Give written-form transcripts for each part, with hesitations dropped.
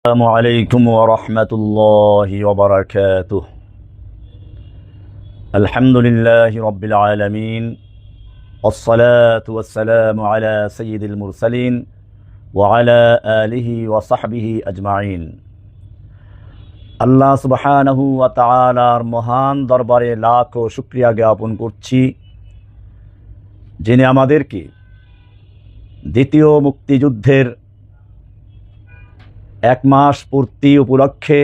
السلام عليكم ورحمة الله وبركاته. الحمد لله رب العالمين والصلاة والسلام على سيد المرسلين وعلى آله وصحبه أجمعين. আল্লাহ সুবহানাহু ওয়া তাআলার মহান দরবারে লাখ শুকরিয়া জ্ঞাপন করছি, যিনি আমাদেরকে দ্বিতীয় মুক্তিযুদ্ধের এক মাস পূর্তি উপলক্ষে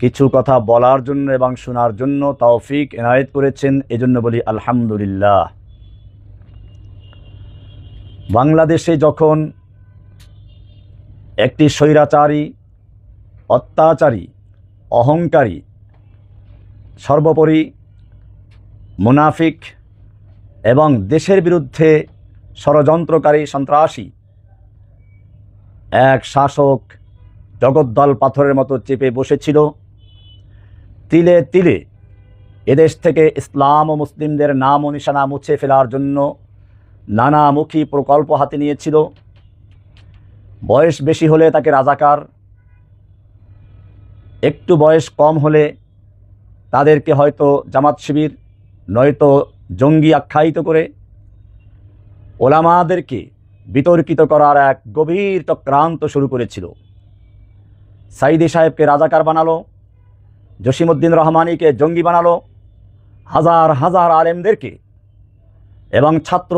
কিছু কথা বলার জন্য এবং শোনার জন্য তৌফিক এনায়েত করেছেন। এজন্য বলি আলহামদুলিল্লাহ। বাংলাদেশে যখন একটি স্বৈরাচারী, অত্যাচারী, অহংকারী, সর্বোপরি মুনাফিক এবং দেশের বিরুদ্ধে ষড়যন্ত্রকারী সন্ত্রাসী এক শাসক জগদ্দল পাথরের মতো চেপে বসেছিল, তিলে তিলে এদেশ থেকে ইসলাম ও মুসলিমদের নাম ও নিশানা মুছে ফেলার জন্য নানামুখী প্রকল্প হাতে নিয়েছিল। বয়স বেশি হলে তাকে রাজাকার, একটু বয়স কম হলে তাদেরকে হয়তো জামাত শিবির নয়তো জঙ্গি আখ্যায়িত করে ওলামাদেরকে বিতর্কিত করার এক গভীর চক্রান্ত শুরু করেছিল। সাইদি সাহেবকে রাজাকার বানালো, জসিমউদ্দিন রহমানীকে জঙ্গি বানালো, হাজার হাজার আলেমদেরকে এবং ছাত্র,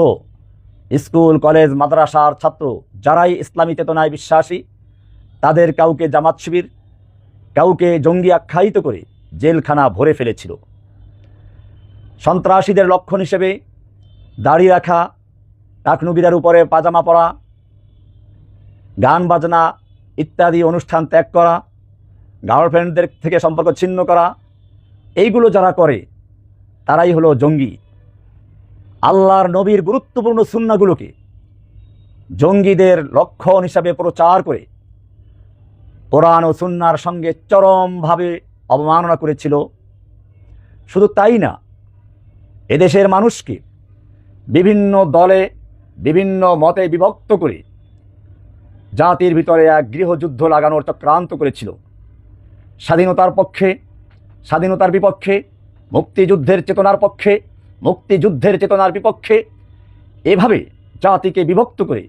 স্কুল কলেজ মাদ্রাসার ছাত্র যারাই ইসলামী চেতনায় বিশ্বাসী তাদের কাউকে জামাত শিবির, কাউকে জঙ্গি আখ্যায়িত করে জেলখানা ভরে ফেলেছিল। সন্ত্রাসীদের লক্ষণ হিসেবে দাড়ি রাখা, টাকনুগিরার উপরে পাজামা পরা, গান বাজনা ইত্যাদি অনুষ্ঠান ত্যাগ করা, গার্লফ্রেন্ডদের থেকে সম্পর্ক ছিন্ন করা, এইগুলো যারা করে তারাই হলো জঙ্গি। আল্লাহর নবীর গুরুত্বপূর্ণ সুন্নাহগুলোকে জঙ্গিদের লক্ষণ হিসাবে প্রচার করে কোরআন ও সুন্নাহর সঙ্গে চরমভাবে অবমাননা করেছিল। শুধু তাই না, এদেশের মানুষকে বিভিন্ন দলে, বিভিন্ন মতে বিভক্ত করে জাতির ভিতরে এক গৃহযুদ্ধ লাগানোর চক্রান্ত করেছিল। স্বাধীনতার পক্ষে, স্বাধীনতার বিপক্ষে, মুক্তিযুদ্ধের চেতনার পক্ষে, মুক্তিযুদ্ধের চেতনার বিপক্ষে, এভাবে জাতিকে বিভক্ত করে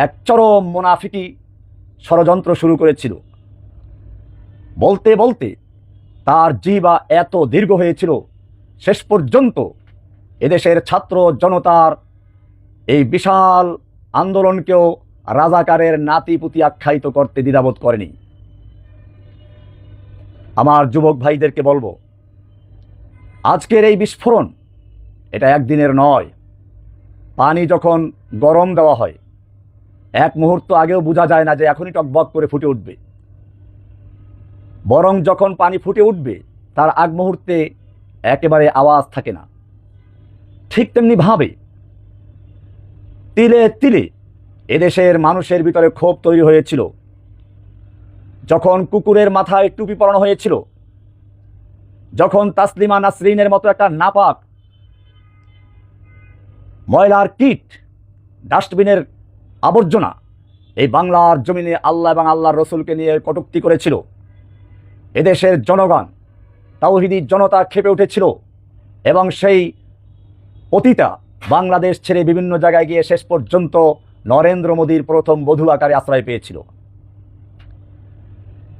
এক চরম মুনাফিকি ষড়যন্ত্র শুরু করেছিল। বলতে বলতে তার জিহ্বা এত দীর্ঘ হয়েছিল, শেষ পর্যন্ত এদেশের ছাত্র জনতার এই বিশাল আন্দোলনকেও রাজাকারের নাতিপুতি আখ্যায়িত করতে দ্বিধাবোধ করেনি। আমার যুবক ভাইদেরকে বলবো, আজকের এই বিস্ফোরণ এটা একদিনের নয়। পানি যখন গরম দেওয়া হয় এক মুহূর্ত আগেও বোঝা যায় না যে এখনই টকবক করে ফুটে উঠবে, বরং যখন পানি ফুটে উঠবে তার আগ মুহূর্তে একেবারে আওয়াজ থাকে না। ঠিক তেমনি ভাবে তিলে তিলে এদেশের মানুষের ভিতরে ক্ষোভ তৈরি হয়েছিল যখন কুকুরের মাথায় টুপি পরানো হয়েছিল, যখন তাসলিমা নাসরিনের মতো একটা নাপাক ময়লার কীট, ডাস্টবিনের আবর্জনা এই বাংলার জমিনে আল্লাহ এবং আল্লাহর রসুলকে নিয়ে কটূক্তি করেছিল। এদেশের জনগণ, তাওহীদি জনতা ক্ষেপে উঠেছিল এবং সেই পতিতা বাংলাদেশ ছেড়ে বিভিন্ন জায়গায় গিয়ে শেষ পর্যন্ত নরেন্দ্র মোদীর প্রথম বধূ আকারে আশ্রয় পেয়েছিল।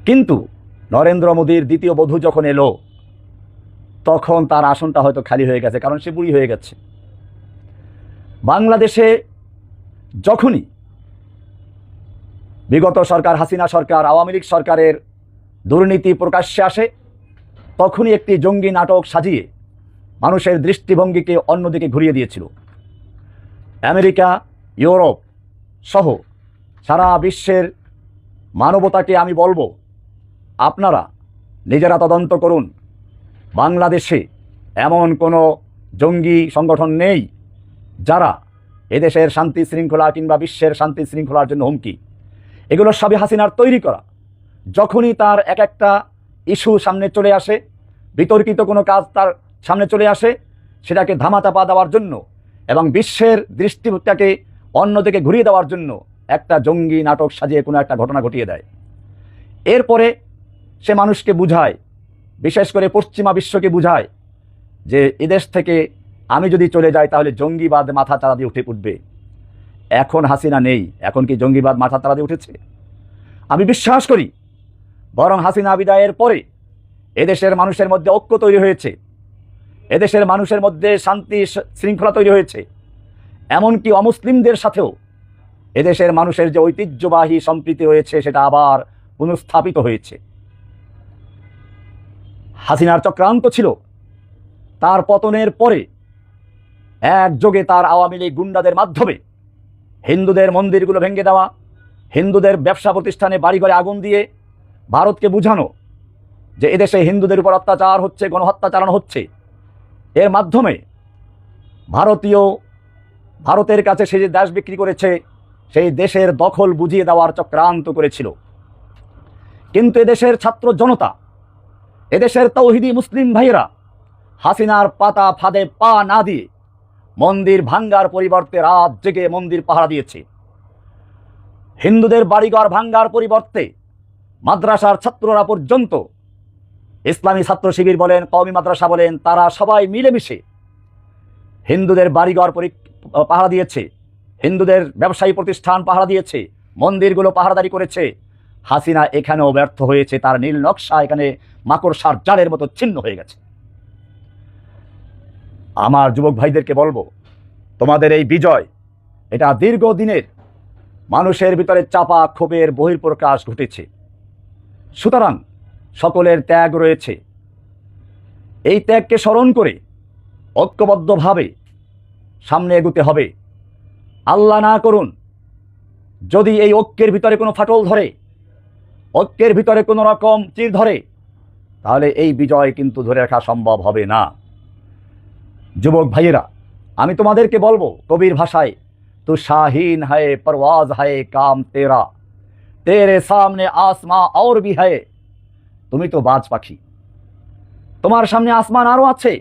কিন্তু নরেন্দ্র মোদীর দ্বিতীয় বধূ যখন এলো তখন তার আসনটা হয়তো খালি হয়ে গেছে, কারণ সে বুড়ি হয়ে গেছে। বাংলাদেশে যখনই বিগত সরকার, হাসিনা সরকার, আওয়ামী লীগ সরকারের দুর্নীতি প্রকাশ্যে আসে তখনই একটি জঙ্গি নাটক সাজিয়ে মানুষের দৃষ্টিভঙ্গিকে অন্যদিকে ঘুরিয়ে দিয়েছিল। আমেরিকা, ইউরোপ সহ সারা বিশ্বের মানবতাকে আমি বলবো, আপনারা নিজেরা তদন্ত করুন। বাংলাদেশে এমন কোনো জঙ্গি সংগঠন নেই যারা এদেশের শান্তি শৃঙ্খলা কিংবা বিশ্বের শান্তি শৃঙ্খলার জন্য হুমকি। এগুলো সবই হাসিনার তৈরি করা। যখনই তার এক একটা ইস্যু সামনে চলে আসে, বিতর্কিত কোনো কাজ তার সামনে চলে আসে, সেটাকে ধামাচাপা দেওয়ার জন্য এবং বিশ্বের দৃষ্টিটাকে অন্যদিকে ঘুরিয়ে দেওয়ার জন্য একটা জঙ্গি নাটক সাজিয়ে কোনো একটা ঘটনা ঘটিয়ে দেয়। এরপরে সে মানুষকে বুঝায়, বিশেষ করে পশ্চিমা বিশ্বকে বুঝায় যে এদেশ থেকে আমি যদি চলে যাই তাহলে জঙ্গিবাদ মাথা চাড়া দিয়ে উঠবে। এখন হাসিনা নেই, এখন কি জঙ্গিবাদ মাথা চাড়া দিয়ে উঠেছে? আমি বিশ্বাস করি বরং হাসিনা বিদায়ের পরে এদেশের মানুষের মধ্যে ঐক্য তৈরি হয়েছে, এদেশের মানুষের মধ্যে শান্তি শৃঙ্খলা তৈরি হয়েছে। এমনকি অমুসলিমদের সাথেও এদেশের মানুষের যে ঐতিহ্যবাহী সম্প্রীতি রয়েছে সেটা আবার পুনঃস্থাপিত হয়েছে। হাসিনার চক্রান্ত ছিল তার পতনের পরে একযোগে তার আওয়ামী লীগ গুন্ডাদের মাধ্যমে হিন্দুদের মন্দিরগুলো ভেঙে দেওয়া, হিন্দুদের ব্যবসা প্রতিষ্ঠানে বাড়িঘরে আগুন দিয়ে ভারতকে বুঝানো যে এদেশে হিন্দুদের উপর অত্যাচার হচ্ছে, গণহত্যা চালানো হচ্ছে। এর মাধ্যমে ভারতের কাছে সে যে দেশ বিক্রি করেছে সেই দেশের দখল বুঝিয়ে দেওয়ার চক্রান্ত করেছিল। কিন্তু এদেশের ছাত্র জনতা, এদেশের তৌহিদি মুসলিম ভাইয়েরা হাসিনার পাতা ফাঁদে পা না দিয়ে মন্দির ভাঙ্গার পরিবর্তে রাত জেগে মন্দির পাহারা দিয়েছে। হিন্দুদের বাড়িঘর ভাঙ্গার পরিবর্তে মাদ্রাসার ছাত্ররা পর্যন্ত, ইসলামী ছাত্র শিবির বলেন, কওমি মাদ্রাসা বলেন, তারা সবাই মিলেমিশে হিন্দুদের বাড়িঘর পাহারা দিয়েছে, হিন্দুদের ব্যবসায়ী প্রতিষ্ঠান পাহারা দিয়েছে, মন্দিরগুলো পাহারাদারি করেছে। হাসিনা এখানেও ব্যর্থ হয়েছে, তার নীল নকশা এখানে মাকড়সার জালের মতো ছিন্ন হয়ে গেছে। আমার যুবক ভাইদেরকে বলবো, তোমাদের এই বিজয় এটা দীর্ঘদিনের মানুষের ভিতরে চাপা ক্ষোভের বহিঃপ্রকাশ ঘটেছে। সুতরাং সকলের ত্যাগ রয়েছে, এই ত্যাগকে স্মরণ করে ঐক্যবদ্ধভাবে সামনে এগুতে হবে। আল্লাহ না করুন যদি এই ঐক্যের ভিতরে কোনো ফাটল ধরে, ঐক্যের ভিতরে কোনো রকম চির ধরে, তাহলে এই বিজয় কিন্তু ধরে রাখা সম্ভব হবে না। যুবক ভাইয়েরা, আমি তোমাদেরকে বলবো কবির ভাষায়, তু শাহিন হ্যায় পরওয়াজ হ্যায় কাম তেরা, তেরে সামনে আসমান और भी है। তুমি তো বাজ পাখি, তোমার সামনে আসমান আরো আছে,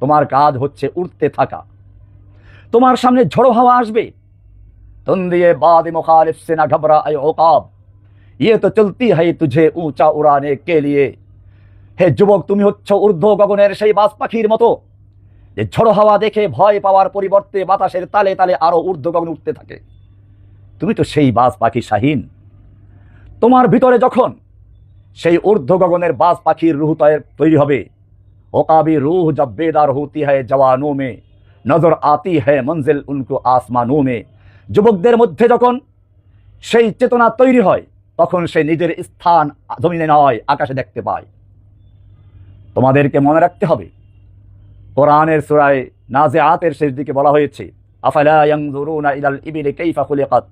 তোমার কাজ হচ্ছে উড়তে থাকা। তোমার সামনে ঝড়ো হাওয়া আসবে, তুম দিয়ে বাদ মুখালিফ से ना घबरा ऐ औकाब, ये तो चलती है तुझे ऊंचा उड़ाने के लिए। হে যুবক, তুমি হচ্ছ ঊর্ধ্ব গগনের সেই বাজ পাখির মতো যে ঝড়ো হাওয়া দেখে ভয় পাওয়ার পরিবর্তে বাতাসের তালে তালে আরো ঊর্ধ্ব গগনে উঠতে থাকে। তুমি তো সেই বাজ পাখি শাহিন। তোমার ভিতরে যখন সেই ঊর্ধ্ব গগনের বাজ পাখির রূহ তৈরি হবে, ওকাবি রূহ জব বেদার হতি হয় জওয়ানোं में, নজর আতি है मंजिल उनको आसमानों में। যুবকদের মধ্যে যখন সেই চেতনা তৈরি হয় তখন সে নিজের স্থান জমিনে নয় আকাশে দেখতে পায়। তোমাদেরকে মনে রাখতে হবে, কোরআনের সূরায়ে নাজিআতের শেষ দিকে বলা হয়েছে, আফালা ইয়ানজুরুনা ইলাল ইবিলি কাইফা খুলিকাত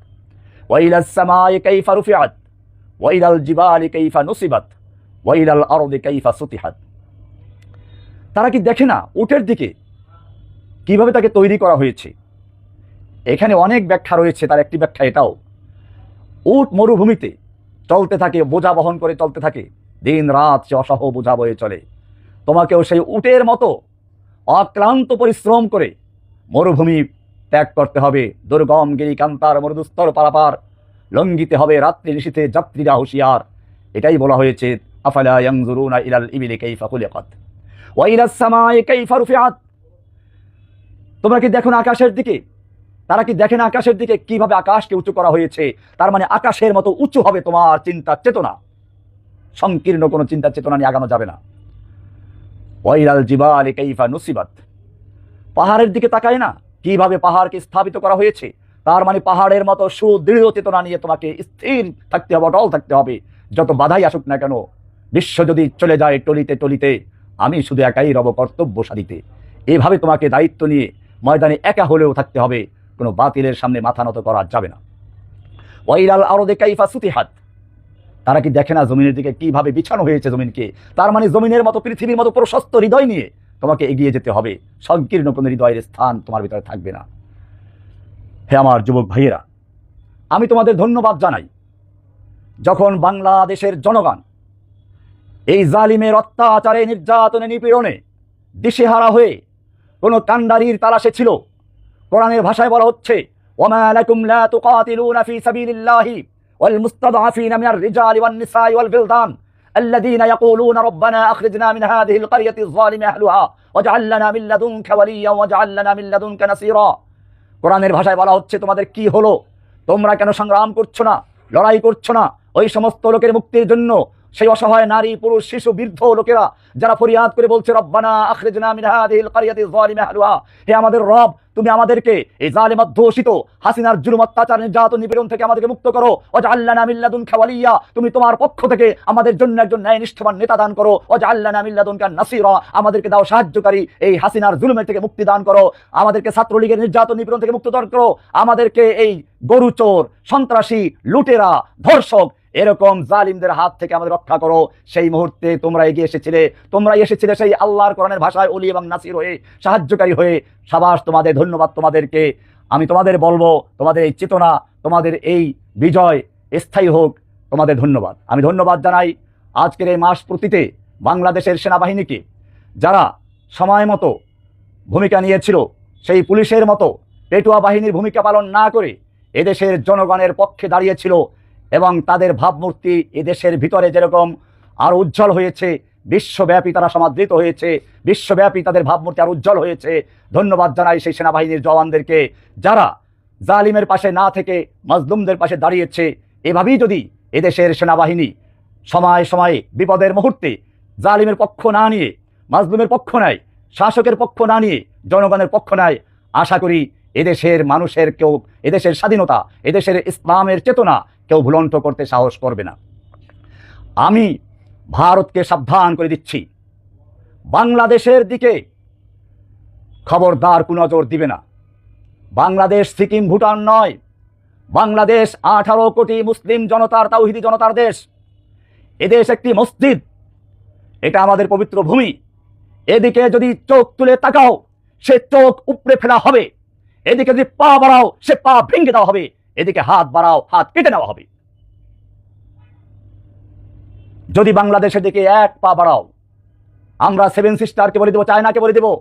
ওয়া ইলাস সামাই কাইফা রুফিআত ওয়া ইলাল জিবালি কাইফা নুসিবাত ওয়া ইলাল আরদি কাইফা সুতিহাত। তারা কি দেখে না উটের দিকে কিভাবে তাকে তৈরি করা হয়েছে? এখানে অনেক ব্যাখ্যা রয়েছে, তার একটি ব্যাখ্যা এটাও, উট মরুভূমিতে চলতে থাকে, বোঝা বহন করে চলতে থাকে, দিন রাত সে অসহ বোঝা বয়ে চলে। তোমাকেও সেই উটের মতো অক্লান্ত পরিশ্রম করে মরুভূমি ত্যাগ করতে হবে, দুর্গম গিরিকান্তার মরুদুস্তর পারাপার লঙ্ঘিতে হবে, রাত্রি নিশীথে যাত্রীরা হুঁশিয়ার। এটাই বলা হয়েছে, আফালা ইয়ানজুরুনা ইলাল ইবিলি কাইফা খুলিকাত ওয়া ইলাস সামাই কাইফা রুফিআত। তোমরা কি দেখো না আকাশের দিকে? তারা কি দেখে না আকাশের দিকে কিভাবে আকাশকে উঁচু করা হয়েছে? তার মানে আকাশের মতো উঁচু হবে তোমার চিন্তা চেতনা, সংকীর্ণ কোনো চিন্তা চেতনা নিয়ে আগানো যাবে না। ওয়া ইলাল জিবালি কাইফা নুসিবাত, পাহাড়ের দিকে তাকায় না কিভাবে পাহাড়কে স্থাপিত করা হয়েছে? তার মানে পাহাড়ের মতো সুদৃঢ় চেতনা নিয়ে তোমাকে স্থির থাকতে হবে, অটল থাকতে হবে, যত বাধাই আসুক না কেন। বিশ্ব যদি চলে যায় টলিতে টলিতে, আমি শুধু একাই রব কর্তব্য সাধিতে। এভাবে তোমাকে দায়িত্ব নিয়ে ময়দানে একা হলেও থাকতে হবে, কোনো বাতিলের সামনে মাথা নত করা যাবে না। ওয়া ইলাল আরদি কাইফা সুতিহাত, তারা কি দেখে না জমিনের দিকে কিভাবে বিছানো হয়েছে জমিনকে? তার মানে জমিনের মতো পৃথিবীর মতো প্রশস্ত হৃদয় নিয়ে তোমাকে এগিয়ে যেতে হবে, সংকীর্ণ কোনো হৃদয়ের স্থান তোমার ভিতরে থাকবে না। হে আমার যুবক ভাইয়েরা, আমি তোমাদের ধন্যবাদ জানাই যখন বাংলাদেশের জনগণ এই জালিমের অত্যাচারে, নির্যাতনে, নিপীড়নে দিশেহারা হয়ে কোনো কাণ্ডারির তালাশে ছিল। কোরআনের ভাষায় বলা হচ্ছে, ওয়ামা লাকুম লা তুকাতিলুনা ফি সাবিলিল্লাহি ওয়াল মুস্তাদআফিনা মিনার রিজালি ওয়ান নিসাই ওয়াল বিলদান الذين يقولون ربنا أخرجنا من هذه القرية الظالم أهلها واجعل لنا من لدنك وليا واجعل لنا من لدنك نصيرا। কোরআনের ভাষায় বলা হচ্ছে, তোমাদের কি হলো? তোমরা কেন সংগ্রাম করছো না, লড়াই করছো না ওই সমস্ত লোকের মুক্তির জন্য? সেই অসহায় নারী, পুরুষ, শিশু, বৃদ্ধ লোকেরা যারা ফরিয়াদ করে বলছে, রব্বানা আখরিজনা মিন হাযিহিল ক্বরিয়াতি যালিমা আহলুহা, হে আমাদের রব, তুমি আমাদেরকে এই জালিম অধ্যুষিত হাসিনার জুলুম, অত্যাচার, নির্যাতন, নিপীড়ন থেকে আমাদেরকে মুক্ত করো। ওয়াজআল লানা মিন লাদুনকা ওয়ালিয়া, তুমি তোমার পক্ষ থেকে আমাদের জন্য একজন ন্যায়নিষ্ঠবান নেতা দান করো। ওয়াজআল লানা মিন লাদুনকা নাসীরা, আমাদেরকে দাও সাহায্যকারী, এই হাসিনার জুলুমের থেকে মুক্তি দান করো। আমাদেরকে ছাত্রলীগের নির্যাতন, নিপীড়ন থেকে মুক্ত দান করো। আমাদেরকে এই গরুচোর, সন্ত্রাসী, লুটেরা, ধর্ষক, এরকম জালিমদের হাত থেকে আমাদের রক্ষা করো। সেই মুহূর্তে তোমরা এগিয়ে এসেছিলে সেই আল্লাহর কোরআনের ভাষায় ওলি এবং নাসির হয়ে, সাহায্যকারী হয়ে। সাবাস তোমাদের, ধন্যবাদ তোমাদেরকে। আমি তোমাদের বলবো, তোমাদের এই চেতনা, তোমাদের এই বিজয় স্থায়ী হোক, তোমাদের ধন্যবাদ। আমি ধন্যবাদ জানাই আজকের এই মাস প্রতিতে বাংলাদেশের সেনাবাহিনীকে, যারা সময় মতো ভূমিকা নিয়েছিল, সেই পুলিশের মতো পেটুয়া বাহিনীর ভূমিকা পালন না করে এদেশের জনগণের পক্ষে দাঁড়িয়েছিল এবং তাদের ভাবমূর্তি এদেশের ভিতরে যেরকম আরও উজ্জ্বল হয়েছে, বিশ্বব্যাপী তারা সমাদৃত হয়েছে, বিশ্বব্যাপী তাদের ভাবমূর্তি আর উজ্জ্বল হয়েছে। ধন্যবাদ জানাই সেই সেনাবাহিনীর জওয়ানদেরকে, যারা জালিমের পাশে না থেকে মাজলুমদের পাশে দাঁড়িয়েছে। এভাবেই যদি এদেশের সেনাবাহিনী সময় সময়ে বিপদের মুহূর্তে জালিমের পক্ষ না নিয়ে, মাজলুমের পক্ষ নেয়, শাসকের পক্ষ না নিয়ে জনগণের পক্ষ নেয়, আশা করি এদেশের মানুষের কেউ, এদেশের স্বাধীনতা, এদেশের ইসলামের চেতনা কেউ ভুলণ্ঠ করতে সাহস করবে না। আমি ভারতকে সাবধান করে দিচ্ছি, বাংলাদেশের দিকে খবরদার কুনজর দিবে না। বাংলাদেশ সিকিম, ভুটান নয়। বাংলাদেশ 18 কোটি মুসলিম জনতার, তাওহিদি জনতার দেশ। এদেশ একটি মসজিদ, এটা আমাদের পবিত্র ভূমি। এদিকে যদি চোখ তুলে তাকাও, সে চোখ উপড়ে ফেলা হবে। এদিকে যদি পা বাড়াও, সে পা ভেঙে দেওয়া হবে। এদিকে হাত বাড়াও, হাত কেটে নেওয়া হবে। যদি বাংলাদেশের দিকে এক পা বাড়াও, আমরা 7 সিস্টারকে বলে দেবো, চায়নাকে বলে দেবো,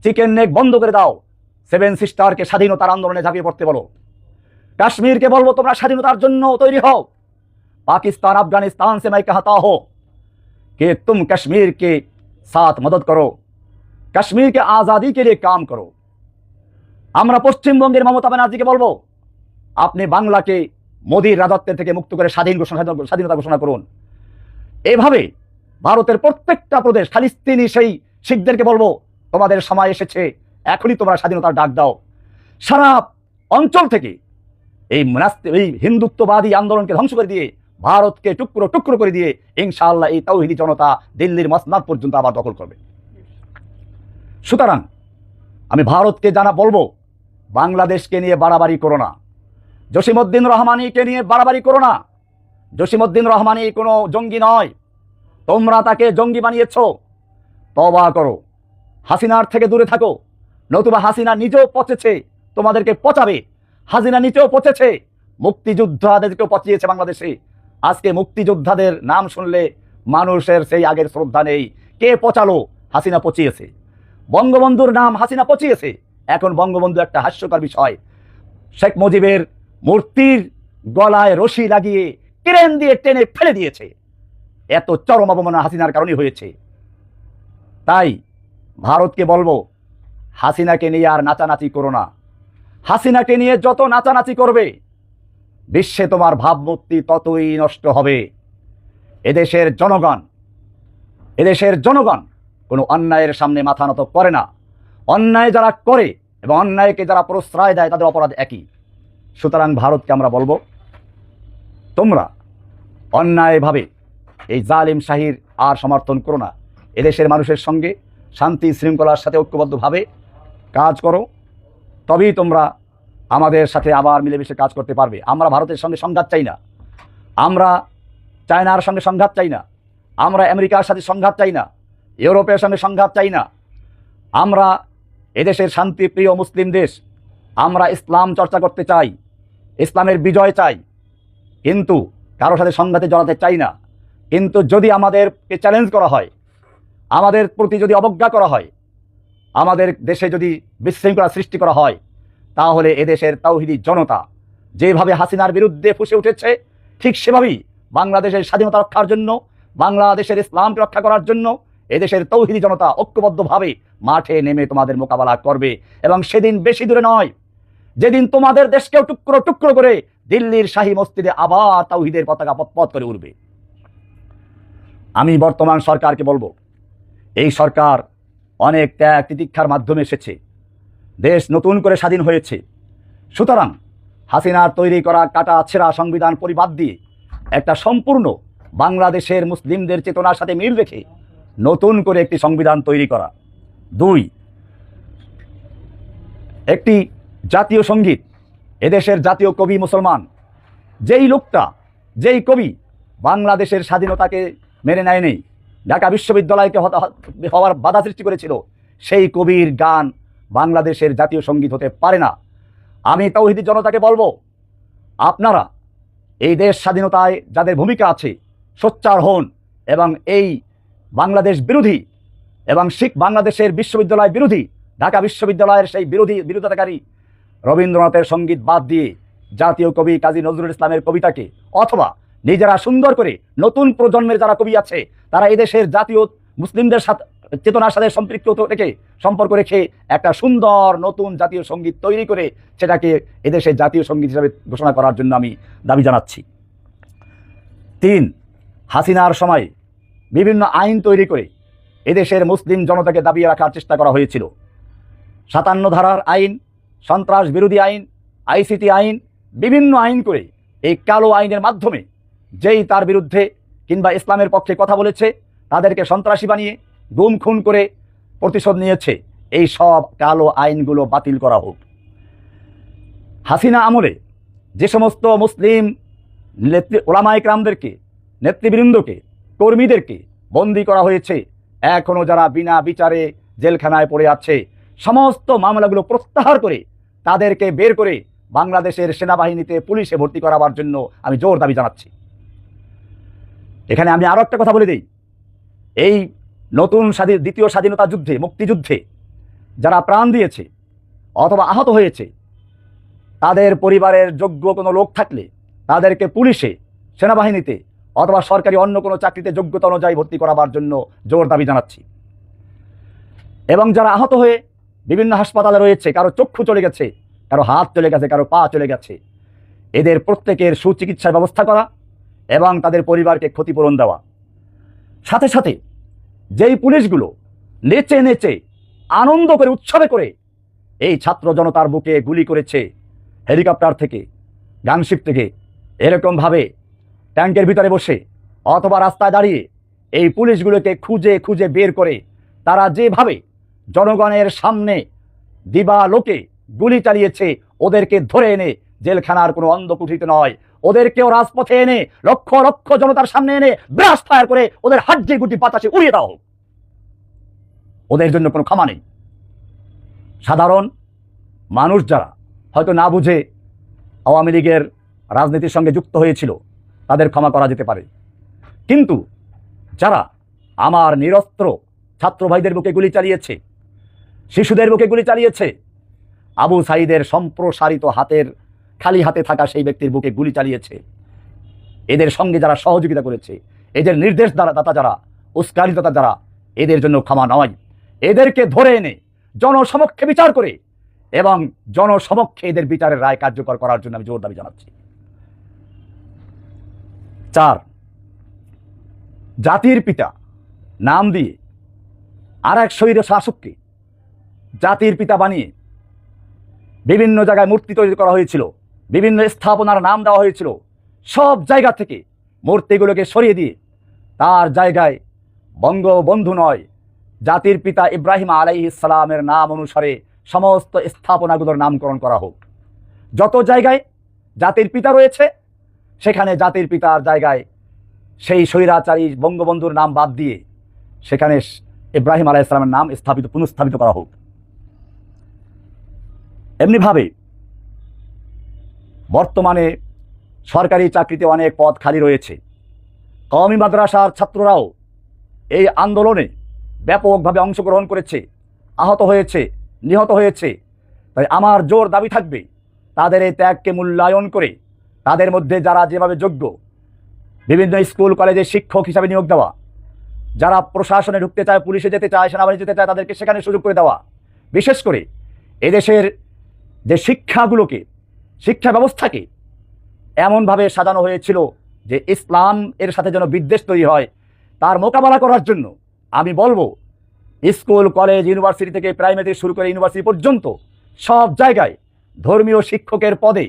চিকেন নেক বন্ধ করে দাও। 7 সিস্টারকে স্বাধীনতার আন্দোলনে ঝাঁপিয়ে পড়তে বলো। কাশ্মীরকে বলবো, তোমরা স্বাধীনতার জন্য তৈরি হও। पाकिस्तान अफगानिस्तान से मैं कहता हूं कि तुम कश्मीर के साथ मदद करो, कश्मीर के आज़ादी के लिए काम करो। আমরা পশ্চিমবঙ্গের মমতা ব্যানার্জিকে বলবো, আপনি বাংলাকে মোদির রাজত্বের থেকে মুক্ত করে স্বাধীনতা ঘোষণা করুন। এভাবে ভারতের প্রত্যেকটা প্রদেশ, খালিস্তিনি সেই শিখদেরকে বলবো, তোমাদের সময় এসেছে, এখনই তোমরা স্বাধীনতার ডাক দাও। সারা অঞ্চল থেকে এই হিন্দুত্ববাদী আন্দোলনকে ধ্বংস করে দিয়ে, ভারতকে টুকরো টুকরো করে দিয়ে, ইনশাআল্লাহ এই তাওহীদি জনতা দিল্লির মসনদ পর্যন্ত আবার দখল করবে। সুতরাং আমি ভারতকে বলবো, বাংলাদেশকে নিয়ে বাড়াবাড়ি করো না, জসিমউদ্দিন রহমানিকে নিয়ে বাড়াবাড়ি করো না। জসিমউদ্দিন রহমানি কোনো জঙ্গি নয়, তোমরা তাকে জঙ্গি বানিয়েছ। তওবা করো, হাসিনার থেকে দূরে থাকো, নতুবা হাসিনা নিজেও পচেছে, তোমাদেরকে পচাবে। হাসিনা নিজেও পচেছে, মুক্তিযোদ্ধাদেরকেও পচিয়েছে বাংলাদেশে। আজকে মুক্তিযোদ্ধাদের নাম শুনলে মানুষের সেই আগের শ্রদ্ধা নেই। কে পচালো? হাসিনা পচিয়েছে। বঙ্গবন্ধুর নাম হাসিনা পচিয়েছে। এখন বঙ্গবন্ধু একটা হাস্যকর বিষয়, শেখ মুজিবের মূর্তির গলায় রশি লাগিয়ে ক্রেন দিয়ে টেনে ফেলে দিয়েছে। এত চরম অবমাননা হাসিনার কারণে হয়েছে। তাই ভারতকে বলবো, হাসিনাকে নিয়ে আর নাচানাচি করো না। হাসিনাকে নিয়ে যত নাচানাচি করবে, বিশ্বে তোমার ভাবমূর্তি ততই নষ্ট হবে। এদেশের জনগণ কোনো অন্যায়ের সামনে মাথা নত করে না। অন্যায় যারা করে এবং অন্যায়কে যারা প্রশ্রয় দেয়, তাদের অপরাধ একই। সুতরাং ভারতকে আমরা বলবো, তোমরা অন্যায়ভাবে এই জালিম শাহীর আর সমর্থন করো না। এদেশের মানুষের সঙ্গে শান্তি শৃঙ্খলার সাথে ঐক্যবদ্ধভাবে কাজ করো, তবেই তোমরা আমাদের সাথে আবার মিলেমিশে কাজ করতে পারবে। আমরা ভারতের সঙ্গে সংঘাত চাই না, আমরা চায়নার সঙ্গে সংঘাত চাই না, আমরা আমেরিকার সাথে সংঘাত চাই না, ইউরোপের সঙ্গে সংঘাত চাই না। আমরা এদেশের শান্তিপ্রিয় মুসলিম দেশ, আমরা ইসলাম চর্চা করতে চাই, ইসলামের বিজয় চাই, কিন্তু কারো সাথে সংঘাতে জড়াতে চাই না। কিন্তু যদি আমাদেরকে চ্যালেঞ্জ করা হয়, আমাদের প্রতি যদি অবজ্ঞা করা হয়, আমাদের দেশে যদি বিশৃঙ্খলা সৃষ্টি করা হয়, তাহলে এদেশের তাওহিদি জনতা যেভাবে হাসিনার বিরুদ্ধে ফুঁসে উঠেছে, ঠিক সেভাবেই বাংলাদেশের স্বাধীনতা রক্ষার জন্য, বাংলাদেশের ইসলামকে রক্ষা করার জন্য এদেশের তৌহিদি জনতা ঐক্যবদ্ধভাবে মাঠে নেমে তোমাদের মোকাবেলা করবে। এবং সেদিন বেশি দূরে নয়, যেদিন তোমাদের দেশকেও টুকরো টুকরো করে দিল্লির শাহী মসজিদে আবার তাওহিদের পতাকা পথ করে উঠবে। আমি বর্তমান সরকারকে বলবো, এই সরকার অনেক ত্যাগ তিতিক্ষার মাধ্যমে এসেছে, দেশ নতুন করে স্বাধীন হয়েছে। সুতরাং হাসিনার তৈরি করা কাটা ছেঁড়া সংবিধান পরিবাদ দিয়ে একটা সম্পূর্ণ বাংলাদেশের মুসলিমদের চেতনার সাথে মিল রেখে নতুন করে একটি সংবিধান তৈরি করা। 2, একটি জাতীয় সঙ্গীত, এদেশের জাতীয় কবি মুসলমান, যেই লোকটা, যেই কবি বাংলাদেশের স্বাধীনতাকে মেনে নেয়নি, ঢাকা বিশ্ববিদ্যালয়কে হওয়ার বাধা সৃষ্টি করেছিল, সেই কবির গান বাংলাদেশের জাতীয় সঙ্গীত হতে পারে না। আমি তাওহিদি জনতাকে বলবো, আপনারা এই দেশ স্বাধীনতায় যাদের ভূমিকা আছে সোচ্চার হন এবং এই বাংলাদেশ বিরোধী এবং শিখ বাংলাদেশের বিশ্ববিদ্যালয় বিরোধী, ঢাকা বিশ্ববিদ্যালয়ের সেই বিরোধিতাকারী রবীন্দ্রনাথের সঙ্গীত বাদ দিয়ে জাতীয় কবি কাজী নজরুল ইসলামের কবিতাকে, অথবা নিজেরা সুন্দর করে নতুন প্রজন্মের যারা কবি আছে তারা এদেশের জাতীয় মুসলিমদের সাথে চেতনার সাথে সম্পর্ক রেখে একটা সুন্দর নতুন জাতীয় সঙ্গীত তৈরি করে সেটাকে এদেশের জাতীয় সঙ্গীত হিসাবে ঘোষণা করার জন্য আমি দাবি জানাচ্ছি। 3, হাসিনার সময় বিভিন্ন আইন তৈরি করে এদেশের মুসলিম জনতাকে দাবিয়ে রাখার চেষ্টা করা হয়েছিল। 57 ধারার আইন, সন্ত্রাস বিরোধী আইন, আইসিটি আইন, বিভিন্ন আইন করে এই কালো আইনের মাধ্যমে যেই তার বিরুদ্ধে কিংবা ইসলামের পক্ষে কথা বলেছে তাদেরকে সন্ত্রাসী বানিয়ে গুম খুন করে প্রতিশোধ নিয়েছে। এই সব কালো আইনগুলো বাতিল করা হোক। হাসিনা আমলে যে সমস্ত মুসলিম ওলামায়ে কেরামদেরকে, নেতৃবৃন্দকে, কর্মীদেরকে বন্দী করা হয়েছে, এখনও যারা বিনা বিচারে জেলখানায় পড়ে আছে, সমস্ত মামলাগুলো প্রত্যাহার করে তাদেরকে বের করে বাংলাদেশের সেনাবাহিনীতে, পুলিশে ভর্তি করাবার জন্য আমি জোর দাবি জানাচ্ছি। এখানে আমি আরও একটা কথা বলে দিই, এই নতুন দ্বিতীয় স্বাধীনতা যুদ্ধে, মুক্তিযুদ্ধে যারা প্রাণ দিয়েছে অথবা আহত হয়েছে, তাদের পরিবারের যোগ্য কোনো লোক থাকলে তাদেরকে পুলিশে, সেনাবাহিনীতে অথবা সরকারি অন্য কোনো চাকরিতে যোগ্যতা অনুযায়ী ভর্তি করাবার জন্য জোর দাবি জানাচ্ছি। এবং যারা আহত হয়ে বিভিন্ন হাসপাতালে রয়েছে, কারো চক্ষু চলে গেছে, কারো হাত চলে গেছে, কারো পা চলে গেছে, এদের প্রত্যেকের সুচিকিৎসার ব্যবস্থা করা এবং তাদের পরিবারকে ক্ষতিপূরণ দেওয়া। সাথে সাথে যেই পুলিশগুলো নেচে নেচে আনন্দ করে, উৎসবে করে এই ছাত্র জনতার বুকে গুলি করেছে, হেলিকপ্টার থেকে, গানশিপ থেকে, এরকমভাবে ট্যাঙ্কের ভিতরে বসে অথবা রাস্তায় দাঁড়িয়ে এই পুলিশগুলোকে খুঁজে খুঁজে বের করে তারা যেভাবে জনগণের সামনে দিবালোকে গুলি চালিয়েছে, ওদেরকে ধরে এনে জেলখানার কোনো অন্ধকুঠিতে নয়, ওদেরকেও রাজপথে এনে লক্ষ লক্ষ জনতার সামনে এনে ব্রাশ ফায়ার করে ওদের হাড্ডি গুটি বাতাসে উড়িয়ে দাও। ওদের জন্য কোনো ক্ষমা নেই। সাধারণ মানুষ যারা হয়তো না বুঝে আওয়ামী লীগের রাজনীতির সঙ্গে যুক্ত হয়েছিল তাদের ক্ষমা করা যেতে পারে, কিন্তু যারা আমার নিরস্ত্র ছাত্র ভাইদের বুকে গুলি চালিয়েছে, শিশুদের বুকে গুলি চালিয়েছে, আবু সাঈদের সম্প্রসারিত হাতের খালি হাতে থাকা সেই ব্যক্তির বুকে গুলি চালিয়েছে, এদের সঙ্গে যারা সহযোগিতা করেছে, এদের নির্দেশ দাতা যারা, উস্কানিদাতা যারা, এদের জন্য ক্ষমা নয়। এদেরকে ধরে এনে জনসমক্ষে বিচার করে এবং জনসমক্ষে এদের বিচারের রায় কার্যকর করার জন্য আমি জোর দাবি জানাচ্ছি। 4, জাতির পিতা নাম দিয়ে আর এক স্বৈর শাসককে জাতির পিতা বানিয়ে বিভিন্ন জায়গায় মূর্তি তৈরি করা হয়েছিল, বিভিন্ন স্থাপনার নাম দেওয়া হয়েছিল। সব জায়গা থেকে মূর্তিগুলোকে সরিয়ে দিয়ে তার জায়গায় বঙ্গবন্ধু নয়, জাতির পিতা ইব্রাহিম আলাইহিস সালামের নাম অনুসারে সমস্ত স্থাপনাগুলোর নামকরণ করা হোক। যত জায়গায় জাতির পিতা রয়েছে সেখানে জাতির পিতার জায়গায় সেই স্বৈরাচারী বঙ্গবন্ধুর নাম বাদ দিয়ে সেখানে ইব্রাহিম আলাইহিস সালামের নাম পুনঃস্থাপিত করা হোক। এমনিভাবে বর্তমানে সরকারি চাকরিতে অনেক পদ খালি রয়েছে। কওমি মাদ্রাসার ছাত্ররাও এই আন্দোলনে ব্যাপকভাবে অংশগ্রহণ করেছে, আহত হয়েছে, নিহত হয়েছে। তাই আমার জোর দাবি থাকবে তাদের এই ত্যাগকে মূল্যায়ন করে তাদের মধ্যে যারা যেভাবে যোগ্য, বিভিন্ন স্কুল কলেজে শিক্ষক হিসাবে নিয়োগ দেওয়া, যারা প্রশাসনে ঢুকতে চায়, পুলিশে যেতে চায়, সেনাবাহিনী যেতে চায়, তাদেরকে সেখানে সুযোগ করে দেওয়া। বিশেষ করে এদেশের যে শিক্ষাগুলোকে, শিক্ষা ব্যবস্থাকে এমনভাবে সাজানো হয়েছিল যে ইসলাম এর সাথে যেন বিদ্বেষ তৈরি হয়, তার মোকাবেলা করার জন্য আমি বলবো স্কুল কলেজ ইউনিভার্সিটি থেকে প্রাইমারি শুরু করে ইউনিভার্সিটি পর্যন্ত সব জায়গায় ধর্মীয় শিক্ষকের পদে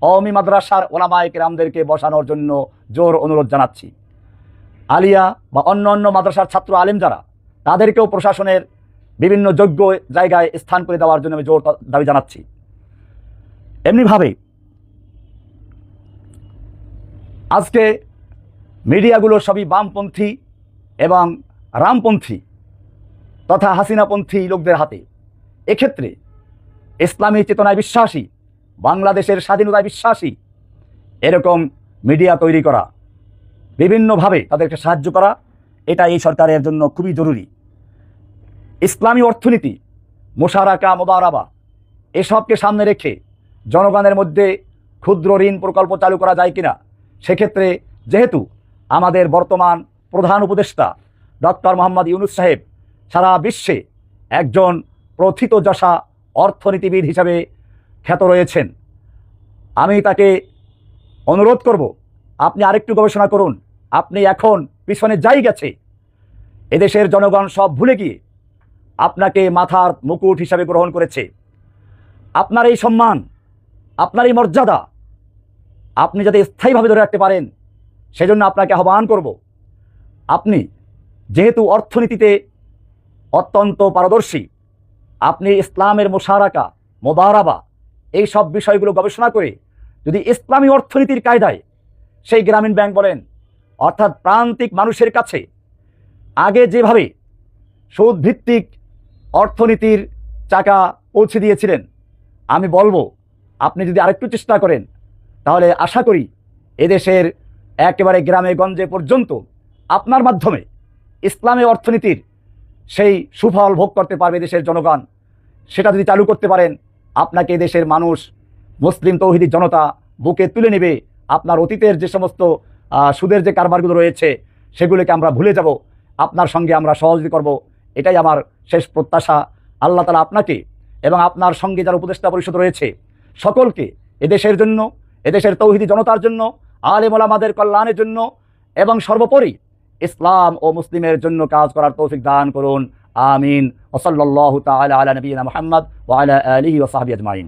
কওমি মাদ্রাসার ওলামায়ে কেরামদেরকে বসানোর জন্য জোর অনুরোধ জানাচ্ছি। আলিয়া বা অন্য অন্য মাদ্রাসার ছাত্র আলেম যারা, তাদেরকেও প্রশাসনের বিভিন্ন যোগ্য জায়গায় স্থান করে দেওয়ার জন্য আমি জোর দাবি জানাচ্ছি। এমনিভাবে আজকে মিডিয়াগুলো সবই বামপন্থী এবং রামপন্থী তথা হাসিনাপন্থী লোকদের হাতে। এক্ষেত্রে ইসলামী চেতনায় বিশ্বাসী, বাংলাদেশের স্বাধীনতায় বিশ্বাসী এরকম মিডিয়া তৈরি করা, বিভিন্নভাবে তাদেরকে সাহায্য করা, এটা এই সরকারের জন্য খুবই জরুরি। ইসলামী অর্থনীতি, মুশারাকা, মুদারাবা এসবকে সামনে রেখে জনগণের মধ্যে ক্ষুদ্র ঋণ প্রকল্প চালু করা যায় কিনা, সেক্ষেত্রে যেহেতু আমাদের বর্তমান প্রধান উপদেষ্টা ডক্টর মোহাম্মদ ইউনূস সাহেব সারা বিশ্বে একজন প্রথিতযশা অর্থনীতিবিদ হিসাবে খ্যাত রয়েছেন, আমি তাকে অনুরোধ করব আপনি আরেকটু গবেষণা করুন। আপনি এখন পিছনে যাই গেছে, এদেশের জনগণ সব ভুলে গিয়ে আপনাকে মাথার মুকুট হিসাবে গ্রহণ করেছে। আপনার এই সম্মান, আপনার এই মর্যাদা আপনি যাতে স্থায়ীভাবে ধরে রাখতে পারেন, সেজন্য আপনাকে আহ্বান করব। আপনি যেহেতু অর্থনীতিতে অত্যন্ত পারদর্শী, আপনি ইসলামের মুশারাকা, মুদারাবা এই সব বিষয়গুলো গবেষণা করে যদি ইসলামী অর্থনীতির কায়দায় সেই গ্রামীণ ব্যাংক বলেন, অর্থাৎ প্রান্তিক মানুষের কাছে আগে যেভাবে সুদভিত্তিক অর্থনীতির চাকা পৌঁছে দিয়েছিলেন, আমি বলবো আপনি যদি আরেকটু চেষ্টা করেন তাহলে আশা করি এদেশের একেবারে গ্রামে গঞ্জে পর্যন্ত আপনার মাধ্যমে ইসলামী অর্থনীতির সেই সুফল ভোগ করতে পারবে দেশের জনগণ। সেটা যদি চালু করতে পারেন, আপনাকে দেশের মানুষ, মুসলিম তৌহিদি জনতা বুকে তুলে নেবে। আপনার অতীতের যে সমস্ত সুদের যে কারবারগুলো রয়েছে সেগুলোকে আমরা ভুলে যাব, আপনার সঙ্গে আমরা সহযোগিতা করব, এটাই আমার শেষ প্রত্যাশা। আল্লাহ তাআলা আপনাকে এবং আপনার সঙ্গে যারা উপদেষ্টা পরিষদ রয়েছে সকলকে এদেশের জন্য, এদেশের তৌহিদি জনতার জন্য, আলেম ওলামাদের কল্যাণের জন্য এবং সর্বোপরি ইসলাম ও মুসলিমের জন্য কাজ করার তৌফিক দান করুন। আমিন। ওয়া সাল্লাল্লাহু তাআলা আলা নবিয়িনা মুহাম্মদ ওয়া আলা আলিহি ওয়া সাহবিহি আজমাইন।